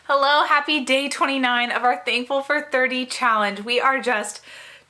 Hello, happy day 29 of our Thankful for 30 challenge. We are just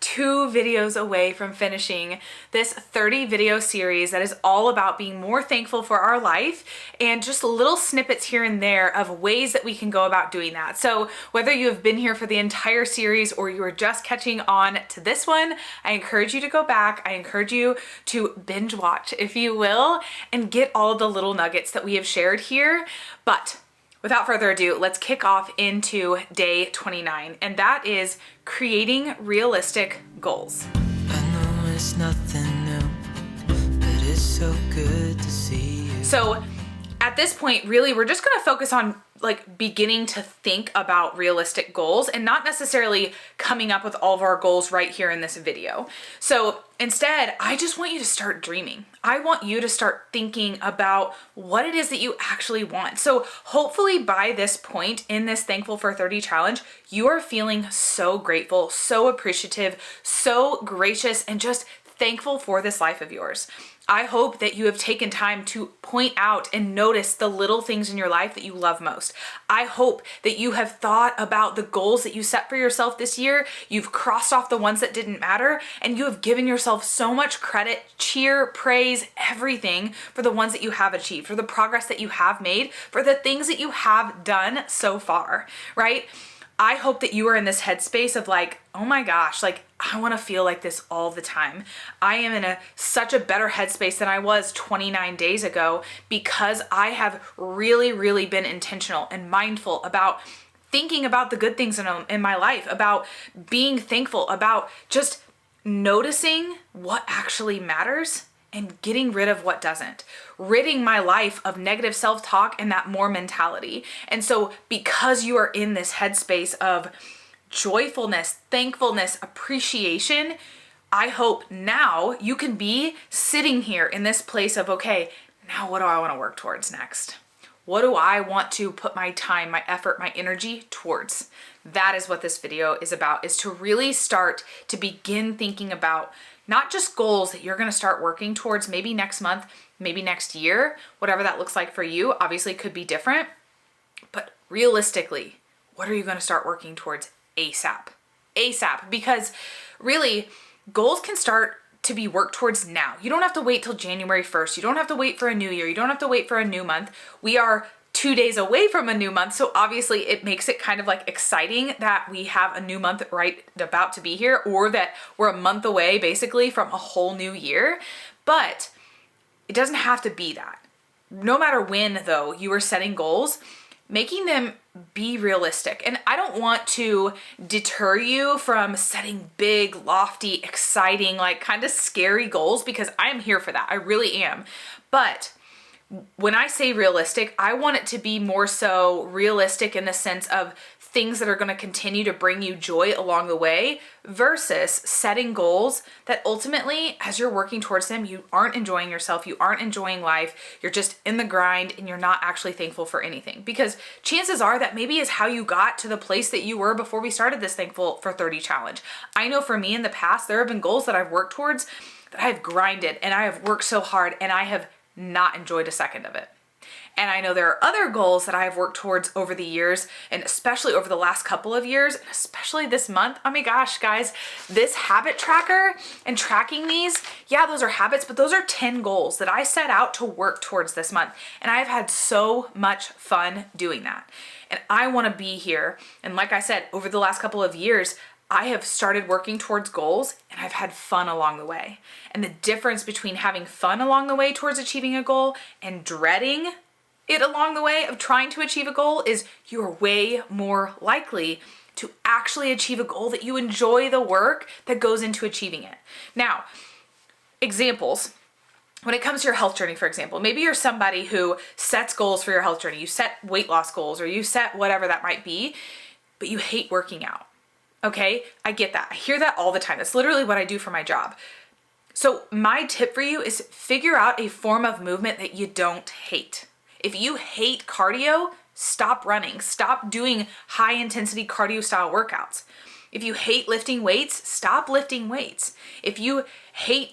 2 videos away from finishing this 30 video series that is all about being more thankful for our life and just little snippets here and there of ways that we can go about doing that. So whether you have been here for the entire series or you are just catching on to this one, I encourage you to go back. I encourage you to binge watch, if you will, and get all of the little nuggets that we have shared here. But without further ado, let's kick off into day 29, and that is creating realistic goals. I know it's nothing new, but it's so good to see you. So at this point, really, we're just gonna focus on beginning to think about realistic goals and not necessarily coming up with all of our goals right here in this video. So instead, I just want you to start dreaming. I want you to start thinking about what it is that you actually want. So hopefully by this point in this Thankful for 30 challenge, you are feeling so grateful, so appreciative, so gracious, and just thankful for this life of yours. I hope that you have taken time to point out and notice the little things in your life that you love most. I hope that you have thought about the goals that you set for yourself this year. You've crossed off the ones that didn't matter, and you have given yourself so much credit, cheer, praise, everything for the ones that you have achieved, for the progress that you have made, for the things that you have done so far, right? I hope that you are in this headspace of oh my gosh, I want to feel like this all the time. I am in such a better headspace than I was 29 days ago because I have really been intentional and mindful about thinking about the good things in my life, about being thankful, about just noticing what actually matters and getting rid of what doesn't, ridding my life of negative self-talk and that more mentality. And so because you are in this headspace of joyfulness, thankfulness, appreciation, I hope now you can be sitting here in this place of, okay, now what do I want to work towards next? What do I want to put my time, my effort, my energy towards? That is what this video is about, is to really start to begin thinking about not just goals that you're going to start working towards maybe next month, maybe next year, whatever that looks like for you. Obviously it could be different, but realistically, what are you going to start working towards ASAP? ASAP, because really goals can start to be worked towards now. You don't have to wait till January 1st. You don't have to wait for a new year. You don't have to wait for a new month. We are 2 days away from a new month. So obviously it makes it kind of exciting that we have a new month right about to be here, or that we're a month away basically from a whole new year. But it doesn't have to be that. No matter when though you are setting goals, making them be realistic. And I don't want to deter you from setting big, lofty, exciting, kind of scary goals, because I am here for that. I really am. But when I say realistic, I want it to be more so realistic in the sense of things that are going to continue to bring you joy along the way, versus setting goals that ultimately, as you're working towards them, you aren't enjoying yourself, you aren't enjoying life, you're just in the grind and you're not actually thankful for anything. Because chances are that maybe is how you got to the place that you were before we started this Thankful for 30 challenge. I know for me in the past, there have been goals that I've worked towards that I have grinded and I have worked so hard and I have not enjoyed a second of it. And I know there are other goals that I have worked towards over the years, and especially over the last couple of years, and especially this month. Oh my gosh, guys, this habit tracker and tracking these, yeah, those are habits, but those are 10 goals that I set out to work towards this month. And I've had so much fun doing that. And I want to be here. And like I said, over the last couple of years, I have started working towards goals and I've had fun along the way. And the difference between having fun along the way towards achieving a goal and dreading it along the way of trying to achieve a goal is you are way more likely to actually achieve a goal that you enjoy the work that goes into achieving it. Now, examples. When it comes to your health journey, for example, maybe you're somebody who sets goals for your health journey. You set weight loss goals or you set whatever that might be, but you hate working out. Okay, I get that. I hear that all the time. That's literally what I do for my job. So my tip for you is figure out a form of movement that you don't hate. If you hate cardio, stop running. Stop doing high intensity cardio style workouts. If you hate lifting weights, stop lifting weights. If you hate,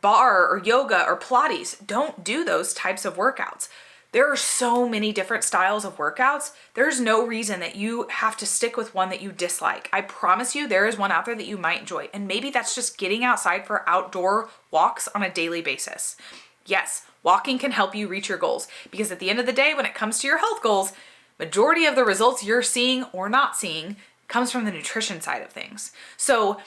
bar or yoga or Pilates, don't do those types of workouts. There are so many different styles of workouts. There's no reason that you have to stick with one that you dislike. I promise you there is one out there that you might enjoy. And maybe that's just getting outside for outdoor walks on a daily basis. Yes, walking can help you reach your goals, because at the end of the day, when it comes to your health goals, majority of the results you're seeing or not seeing comes from the nutrition side of things. So,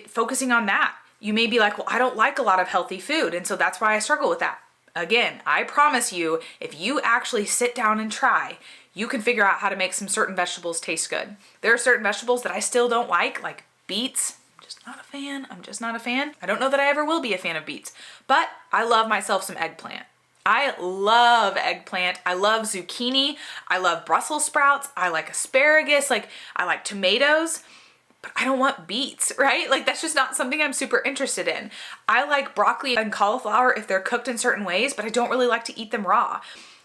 focusing on that, you may be like, well, I don't like a lot of healthy food, and so that's why I struggle with that. Again, I promise you, if you actually sit down and try, you can figure out how to make some certain vegetables taste good. There are certain vegetables that I still don't like beets. I'm just not a fan. I don't know that I ever will be a fan of beets, but I love myself some eggplant. I love eggplant. I love zucchini. I love Brussels sprouts. I like asparagus. I like tomatoes. But I don't want beets, right? That's just not something I'm super interested in. I like broccoli and cauliflower if they're cooked in certain ways, but I don't really like to eat them raw.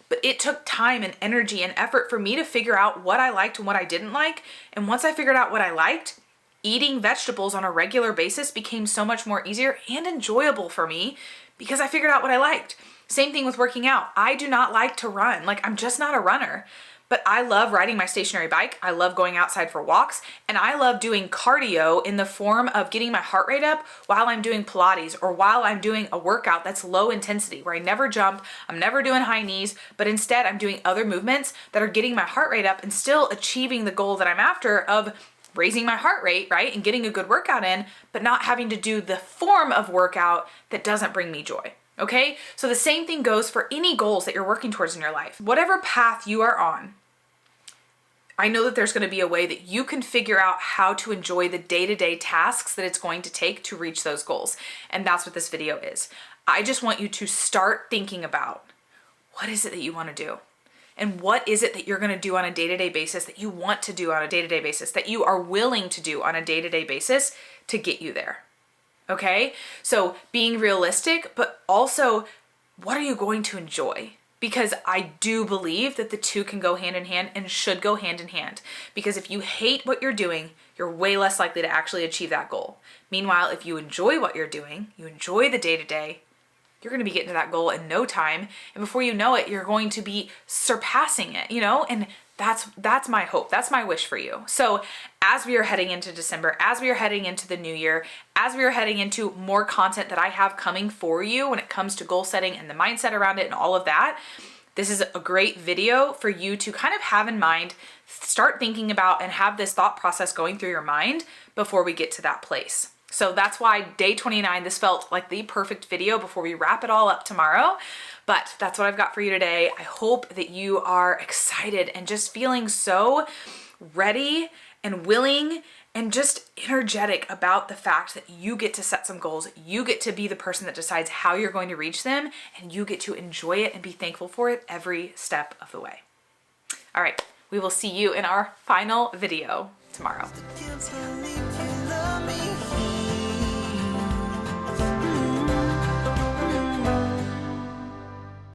But it took time and energy and effort for me to figure out what I liked and what I didn't like. And once I figured out what I liked, eating vegetables on a regular basis became so much more easier and enjoyable for me because I figured out what I liked. Same thing with working out. I do not like to run. I'm just not a runner. But I love riding my stationary bike. I love going outside for walks. And I love doing cardio in the form of getting my heart rate up while I'm doing Pilates or while I'm doing a workout that's low intensity, where I never jump, I'm never doing high knees, but instead I'm doing other movements that are getting my heart rate up and still achieving the goal that I'm after of raising my heart rate, right? And getting a good workout in, but not having to do the form of workout that doesn't bring me joy. Okay? So the same thing goes for any goals that you're working towards in your life. Whatever path you are on, I know that there's going to be a way that you can figure out how to enjoy the day-to-day tasks that it's going to take to reach those goals. And that's what this video is. I just want you to start thinking about, what is it that you want to do? And what is it that you're going to do on a day-to-day basis, that you want to do on a day-to-day basis, that you are willing to do on a day-to-day basis to get you there? Okay? So being realistic, but also, what are you going to enjoy? Because I do believe that the two can go hand in hand and should go hand in hand. Because if you hate what you're doing, you're way less likely to actually achieve that goal. Meanwhile, if you enjoy what you're doing, you enjoy the day-to-day, you're going to be getting to that goal in no time. And before you know it, you're going to be surpassing it, And that's my hope. That's my wish for you. So as we are heading into December, as we are heading into the new year, as we are heading into more content that I have coming for you when it comes to goal setting and the mindset around it and all of that, this is a great video for you to kind of have in mind, start thinking about, and have this thought process going through your mind before we get to that place. So that's why day 29, this felt like the perfect video before we wrap it all up tomorrow. But that's what I've got for you today. I hope that you are excited and just feeling so ready and willing and just energetic about the fact that you get to set some goals. You get to be the person that decides how you're going to reach them, and you get to enjoy it and be thankful for it every step of the way. All right, we will see you in our final video tomorrow.